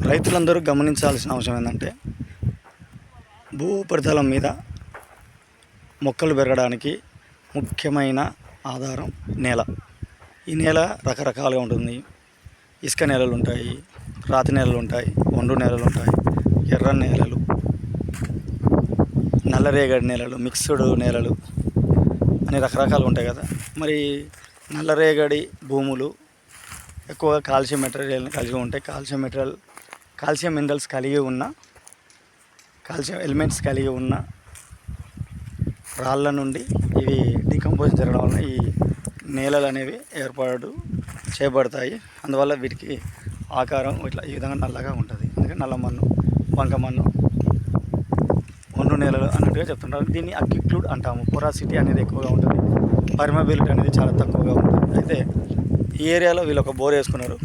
రైతులందరూ గమనించాల్సిన అవసరం ఏంటంటే భూ ఉపరితలం మీద మొక్కలు పెరగడానికి ముఖ్యమైన ఆధారం నేల. ఈ నేల రకరకాలుగా ఉంటుంది. ఇసుక నేలలు ఉంటాయి, రాతి నేలలు ఉంటాయి, ఒండ్రు నేలలు ఉంటాయి, ఎర్ర నేలలు, నల్లరేగడి నేలలు, మిక్స్డ్ నేలలు అని రకరకాలు ఉంటాయి కదా. మరి నల్లరేగడి భూములు ఎక్కువగా కాల్షియం మెటీరియల్ని కలిగి ఉంటాయి. కాల్షియం మినరల్స్ కలిగి ఉన్న, కాల్షియం ఎలిమెంట్స్ కలిగి ఉన్న రాళ్ళ నుండి ఇవి డికంపోజ్ జరగడం వల్ల ఈ నేలలు అనేవి ఏర్పాటు చేయబడతాయి. అందువల్ల వీటికి ఆకారం ఇట్లా ఈ విధంగా నల్లగా ఉంటుంది. అందుకే నల్ల మన్ను, బంక మన్ను, ఒండ్రు నేలలు అన్నట్టుగా చెప్తుంటారు. దీన్ని అక్యుక్లూడ్ అంటాము. పొరాసిటీ అనేది ఎక్కువగా ఉంటుంది, పర్మబిలిటీ అనేది చాలా తక్కువగా ఉంటుంది. అయితే ఈ ఏరియాలో వీళ్ళు ఒక బోర్ వేసుకున్నారు.